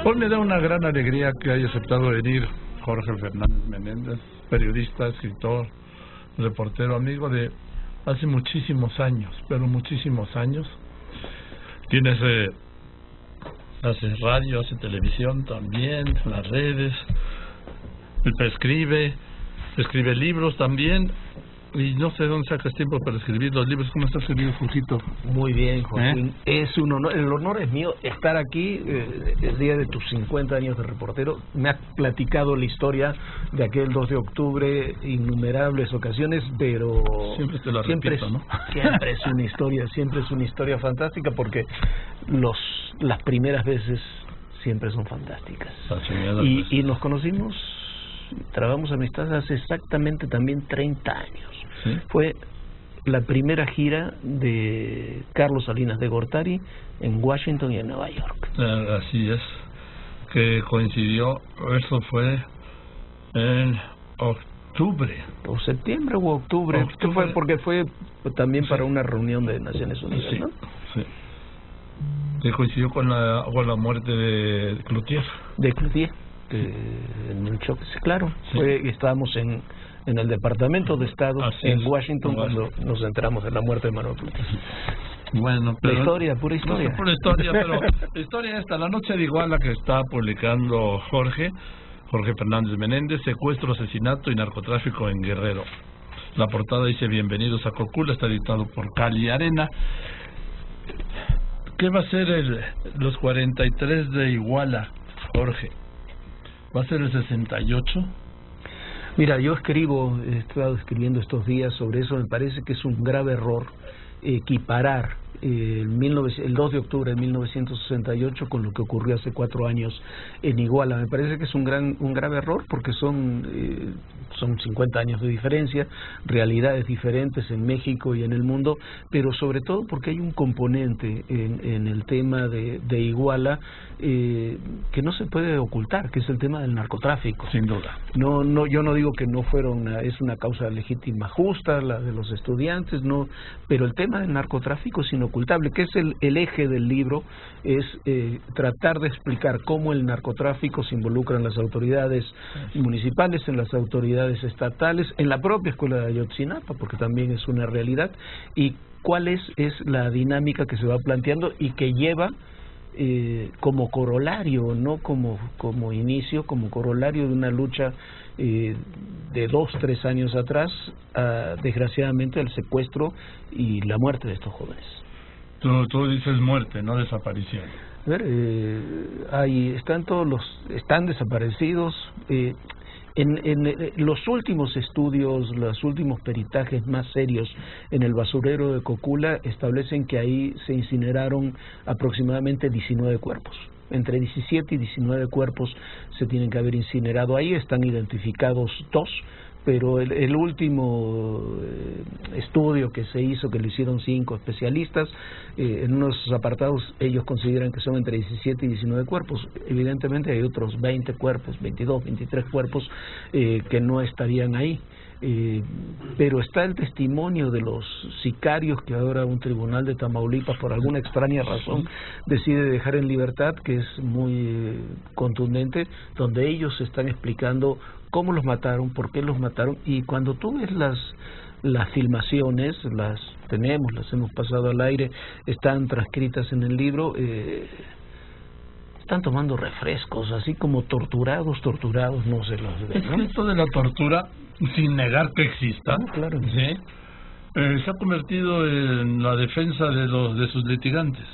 Hoy me da una gran alegría que haya aceptado venir Jorge Fernández Menéndez, periodista, escritor, reportero, amigo de hace muchísimos años, pero muchísimos años. Hace radio, hace televisión también, las redes, escribe libros también. Y no sé dónde sacas tiempo para escribir los libros. ¿Cómo estás, querido Jorgito? Muy bien, Joaquín. Es un honor, el honor es mío estar aquí el día de tus 50 años de reportero. Me has platicado la historia de aquel 2 de octubre innumerables ocasiones, pero siempre te la repito, ¿no? Siempre es una historia fantástica, porque las primeras veces siempre son fantásticas. Y nos conocimos, trabamos amistad hace exactamente también 30 años. ¿Sí? Fue la primera gira de Carlos Salinas de Gortari en Washington y en Nueva York. Así es, que coincidió, eso fue en octubre. O septiembre u octubre. Fue porque fue también para una reunión de Naciones Unidas, sí, ¿no? Sí. Que coincidió con la muerte de Cloutier. De Cloutier, en el choque, claro. Sí. Estábamos en el Departamento de Estado en Washington cuando nos enteramos de la muerte de Manuel Cloutier. Bueno, pero pura historia. No, pura historia, pero la historia esta, La Noche de Iguala, que está publicando Jorge Fernández Menéndez, secuestro, asesinato y narcotráfico en Guerrero. La portada dice: bienvenidos a Cocula, está editado por Cali Arena. ¿Qué va a ser los 43 de Iguala, Jorge? ¿Va a ser el 68? Mira, he estado escribiendo estos días sobre eso. Me parece que es un grave error equiparar el 2 de octubre de 1968 con lo que ocurrió hace 4 años en Iguala. Me parece que es un grave error, porque son 50 años de diferencia, realidades diferentes en México y en el mundo, pero sobre todo porque hay un componente en el tema de Iguala que no se puede ocultar, que es el tema del narcotráfico. Sin duda. Yo no digo que no es una causa legítima justa la de los estudiantes, no, pero el tema del narcotráfico es inocultable, que es el eje del libro, es tratar de explicar cómo el narcotráfico se involucra en las autoridades municipales, en las autoridades estatales, en la propia escuela de Ayotzinapa, porque también es una realidad, y cuál es la dinámica que se va planteando y que lleva como corolario, no como inicio, como corolario de una lucha de 2-3 años atrás, desgraciadamente, el secuestro y la muerte de estos jóvenes. Tú dices muerte, no desaparición. A ver, están desaparecidos. En los últimos estudios, los últimos peritajes más serios en el basurero de Cocula establecen que ahí se incineraron aproximadamente 19 cuerpos. Entre 17 y 19 cuerpos se tienen que haber incinerado ahí. Están identificados 2, pero el último estudio que se hizo, que lo hicieron 5 especialistas, en unos apartados ellos consideran que son entre 17 y 19 cuerpos. Evidentemente hay otros 20 cuerpos, 22, 23 cuerpos que no estarían ahí. Pero está el testimonio de los sicarios que ahora un tribunal de Tamaulipas, por alguna extraña razón, decide dejar en libertad, que es muy contundente, donde ellos están explicando cómo los mataron, por qué los mataron. Y cuando tú ves las filmaciones, las hemos pasado al aire, están transcritas en el libro, están tomando refrescos, así como torturados, no se los ve, ¿no? Esto de la tortura, sin negar que exista, claro. ¿Sí? Se ha convertido en la defensa de sus litigantes.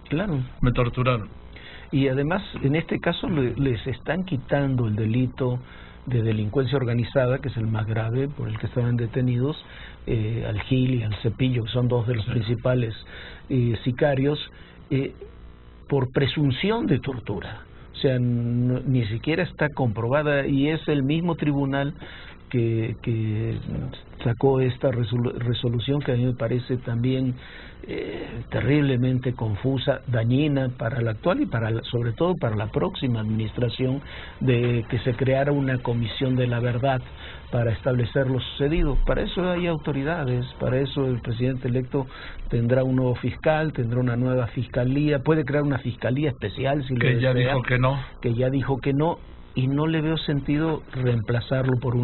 Claro. Me torturaron. Y además, en este caso, les están quitando el delito de delincuencia organizada, que es el más grave, por el que estaban detenidos, al Gil y al Cepillo, que son 2 de los principales sicarios, por presunción de tortura. O sea, ni siquiera está comprobada, y es el mismo tribunal que sacó esta resolución que a mí me parece también terriblemente confusa, dañina para la actual y sobre todo para la próxima administración, de que se creara una comisión de la verdad para establecer lo sucedido. Para eso hay autoridades, para eso el presidente electo tendrá un nuevo fiscal, tendrá una nueva fiscalía, puede crear una fiscalía especial si lo desea, ya dijo que no. Que ya dijo que no, y no le veo sentido reemplazarlo por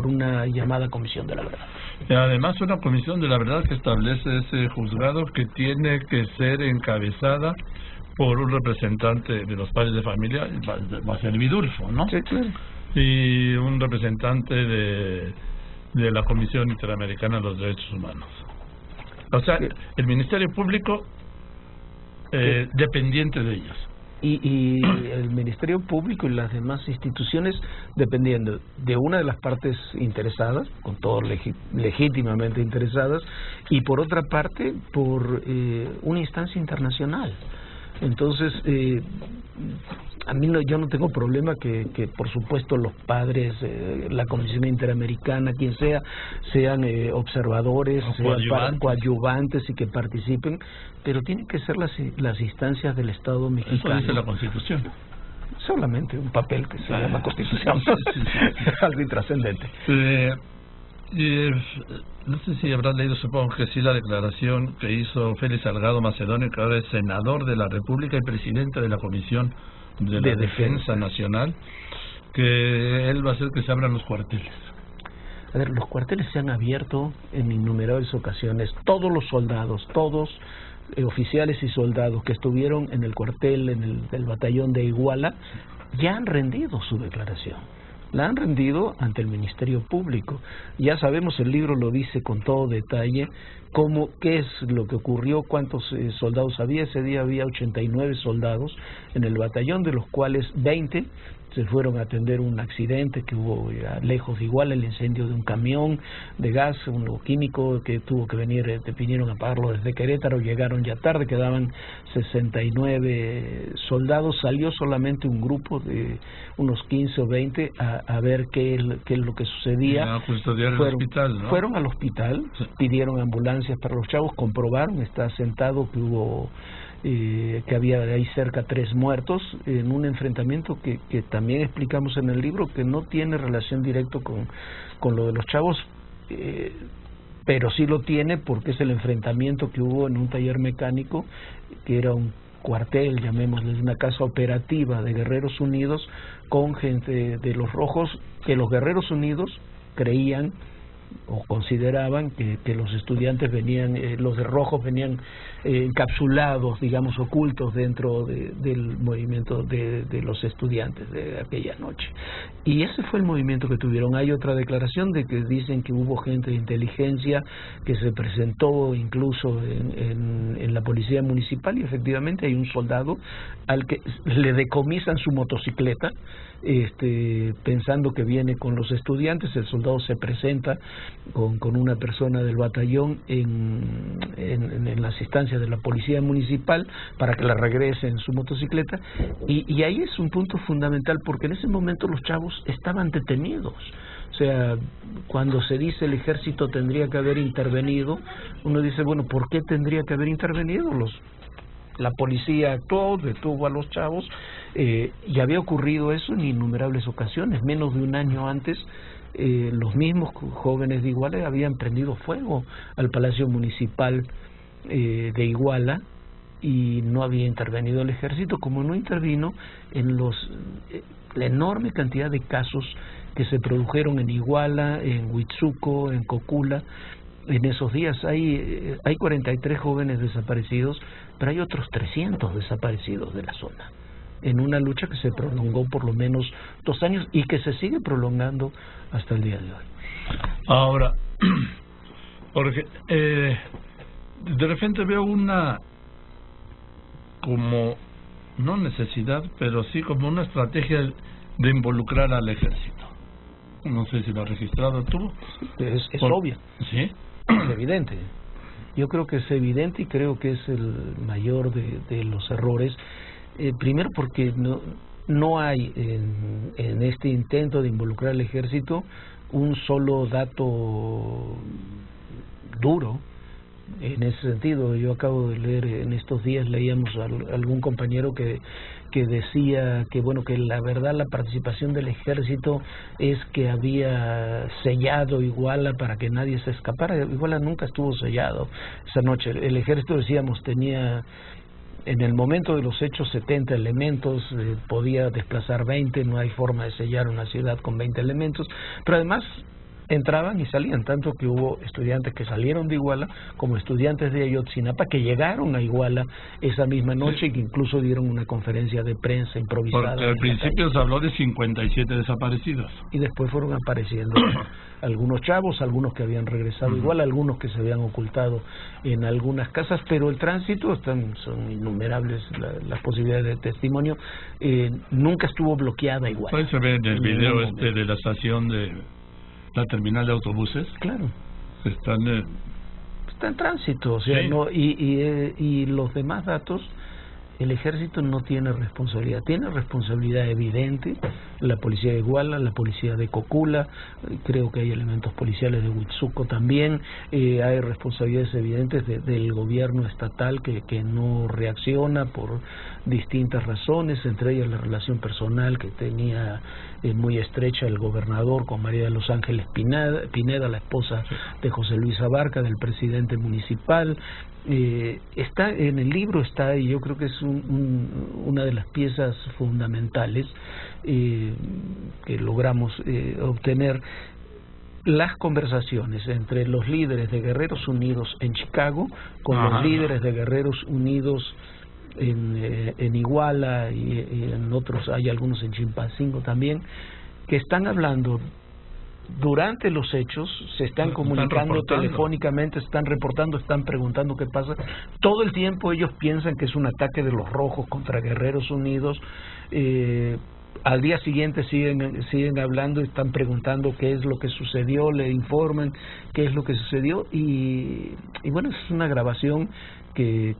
una llamada comisión de la verdad. Y además una comisión de la verdad que establece ese juzgado, que tiene que ser encabezada por un representante de los padres de familia, va a ser Vidulfo, ¿no? Sí, claro. Y un representante de la Comisión Interamericana de los Derechos Humanos. O sea, el Ministerio Público dependiente de ellos. Y el Ministerio Público y las demás instituciones dependiendo de una de las partes interesadas, con todo legítimamente interesadas, y por otra parte por una instancia internacional. Entonces, a mí yo no tengo problema que por supuesto los padres, la Comisión Interamericana, quien sea, sean observadores, sean coadyuvantes y que participen, pero tienen que ser las instancias del Estado mexicano. Eso dice la Constitución. Solamente un papel que se llama Constitución. Algo intrascendente. No sé si habrás leído, supongo que sí, la declaración que hizo Félix Salgado Macedonio, que ahora es senador de la República y presidente de la Comisión de la Defensa Nacional, que él va a hacer que se abran los cuarteles. A ver, los cuarteles se han abierto en innumerables ocasiones. Todos los soldados, oficiales y soldados que estuvieron en el cuartel, en el batallón de Iguala, ya han rendido su declaración. La han rendido ante el Ministerio Público. Ya sabemos, el libro lo dice con todo detalle, qué es lo que ocurrió, cuántos soldados había. Ese día había 89 soldados en el batallón, de los cuales 20 se fueron a atender un accidente que hubo lejos de Iguala, el incendio de un camión de gas, uno químico, que tuvo que vinieron a pagarlo desde Querétaro, llegaron ya tarde, quedaban 69 soldados, salió solamente un grupo de unos 15 o 20 a ver qué es lo que sucedía. A custodiar el hospital, ¿no? Fueron al hospital, sí. Pidieron ambulancias para los chavos, comprobaron, está sentado que hubo que había ahí cerca 3 muertos en un enfrentamiento que también explicamos en el libro, que no tiene relación directa con lo de los chavos, pero sí lo tiene porque es el enfrentamiento que hubo en un taller mecánico, que era un cuartel, llamémosle, una casa operativa de Guerreros Unidos, con gente de los Rojos, que los Guerreros Unidos creían o consideraban que los estudiantes venían, los de Rojos venían encapsulados, digamos, ocultos dentro del movimiento de los estudiantes de aquella noche. Y ese fue el movimiento que tuvieron. Hay otra declaración de que dicen que hubo gente de inteligencia que se presentó incluso en la policía municipal, y efectivamente hay un soldado al que le decomisan su motocicleta, pensando que viene con los estudiantes. El soldado se presenta con una persona del batallón en las instancias de la policía municipal para que la regrese en su motocicleta, y ahí es un punto fundamental, porque en ese momento los chavos estaban detenidos. O sea, cuando se dice el ejército tendría que haber intervenido, uno dice, bueno, ¿por qué tendría que haber intervenido? La policía actuó, detuvo a los chavos, y había ocurrido eso en innumerables ocasiones. Menos de un año antes, los mismos jóvenes de Iguala habían prendido fuego al Palacio Municipal de Iguala, y no había intervenido el ejército, como no intervino en la enorme cantidad de casos que se produjeron en Iguala, en Huitzuco, en Cocula. En esos días hay 43 jóvenes desaparecidos, pero hay otros 300 desaparecidos de la zona, en una lucha que se prolongó por lo menos 2 años y que se sigue prolongando hasta el día de hoy. Ahora, porque de repente veo una, como, no necesidad, pero sí como una estrategia de involucrar al ejército. No sé si lo has registrado tú. Es obvio. ¿Sí? Es evidente. Yo creo que es evidente, y creo que es el mayor de los errores. Primero porque no hay en este intento de involucrar al ejército un solo dato duro en ese sentido. Yo acabo de leer, en estos días leíamos a algún compañero que decía que bueno, que la verdad la participación del ejército es que había sellado Iguala para que nadie se escapara. Iguala nunca estuvo sellado esa noche. El ejército, decíamos, tenía en el momento de los hechos 70 elementos, podía desplazar 20, no hay forma de sellar una ciudad con 20 elementos, pero además entraban y salían, tanto que hubo estudiantes que salieron de Iguala como estudiantes de Ayotzinapa que llegaron a Iguala esa misma noche y que incluso dieron una conferencia de prensa improvisada. Porque al principio se habló de 57 desaparecidos. Y después fueron apareciendo algunos chavos, algunos que habían regresado igual, algunos que se habían ocultado en algunas casas, pero el tránsito, son innumerables las posibilidades de testimonio, nunca estuvo bloqueada Iguala. Ahí se ve en el video de la estación de la terminal de autobuses. Claro. Está en tránsito, o sea, sí. No, y los demás datos, el ejército no tiene responsabilidad. Tiene responsabilidad evidente la policía de Iguala, la policía de Cocula, creo que hay elementos policiales de Huitzuco también, hay responsabilidades evidentes del gobierno estatal que no reacciona por distintas razones, entre ellas la relación personal que tenía muy estrecha el gobernador con María de los Ángeles Pineda, la esposa de José Luis Abarca, del presidente municipal. Está en el libro, está, y yo creo que es una de las piezas fundamentales que logramos obtener, las conversaciones entre los líderes de Guerreros Unidos en Chicago con los líderes de Guerreros Unidos en Iguala y en otros, hay algunos en Chilpancingo también, que están hablando durante los hechos, se están comunicando telefónicamente, están reportando, están preguntando qué pasa. Todo el tiempo ellos piensan que es un ataque de los rojos contra Guerreros Unidos. Al día siguiente siguen hablando, están preguntando qué es lo que sucedió, le informan qué es lo que sucedió y bueno, es una grabación que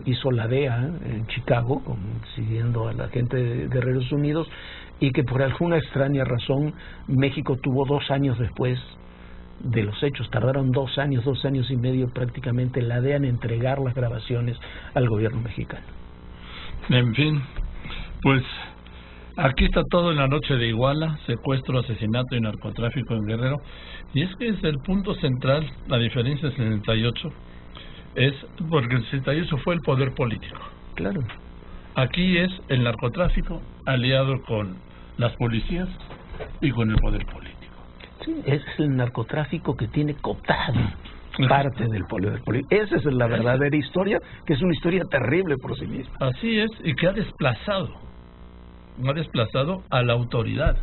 hizo la DEA en Chicago, siguiendo a la gente de Guerreros Unidos, y que por alguna extraña razón México tuvo 2 años después de los hechos, tardaron 2 años y medio prácticamente la DEA en entregar las grabaciones al gobierno mexicano. En fin, pues aquí está todo en la noche de Iguala: secuestro, asesinato y narcotráfico en Guerrero. Y es que es el punto central, la diferencia del 68, es porque el 68 fue el poder político. Claro. Aquí es el narcotráfico aliado con las policías y con el poder político. Sí, es el narcotráfico que tiene cooptado parte del poder político. Esa es la verdadera historia, que es una historia terrible por sí misma. Así es, y que ha desplazado a la autoridad.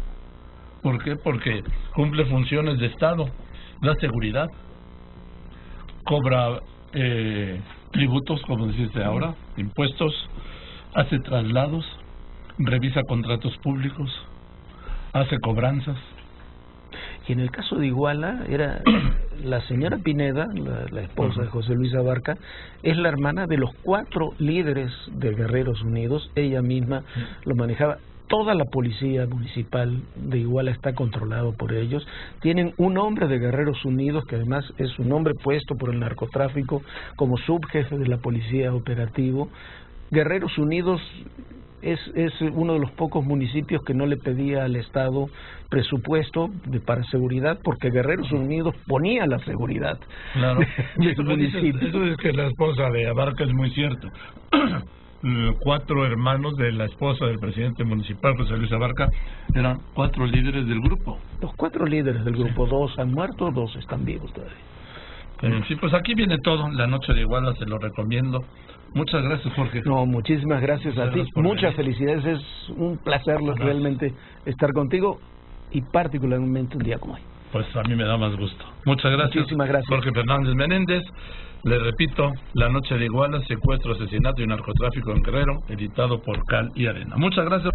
¿Por qué? Porque cumple funciones de Estado, da seguridad, cobra tributos, como dijiste ahora, impuestos, hace traslados, revisa contratos públicos, hace cobranzas. Y en el caso de Iguala, era la señora Pineda, la esposa de José Luis Abarca, es la hermana de los 4 líderes de Guerreros Unidos. Ella misma lo manejaba. Toda la policía municipal de Iguala está controlado por ellos. Tienen un hombre de Guerreros Unidos, que además es un hombre puesto por el narcotráfico como subjefe de la policía operativo. Guerreros Unidos es uno de los pocos municipios que no le pedía al Estado presupuesto para seguridad, porque Guerreros Unidos ponía la seguridad. Claro. De su municipio. Eso es que la esposa de Abarca es muy cierto. 4 hermanos de la esposa del presidente municipal, José Luis Abarca, eran 4 líderes del grupo. Los 4 líderes del grupo, 2 han muerto, 2 están vivos todavía. Sí, pues aquí viene todo, la noche de Iguala, se lo recomiendo. Muchas gracias, Jorge. No, muchísimas gracias a ti. Muchas felicidades, es un placer realmente estar contigo, y particularmente un día como hoy. Pues a mí me da más gusto. Muchas gracias. Muchísimas gracias. Jorge Fernández Menéndez. Le repito, La noche de Iguala: secuestro, asesinato y narcotráfico en Guerrero, editado por Cal y Arena. Muchas gracias.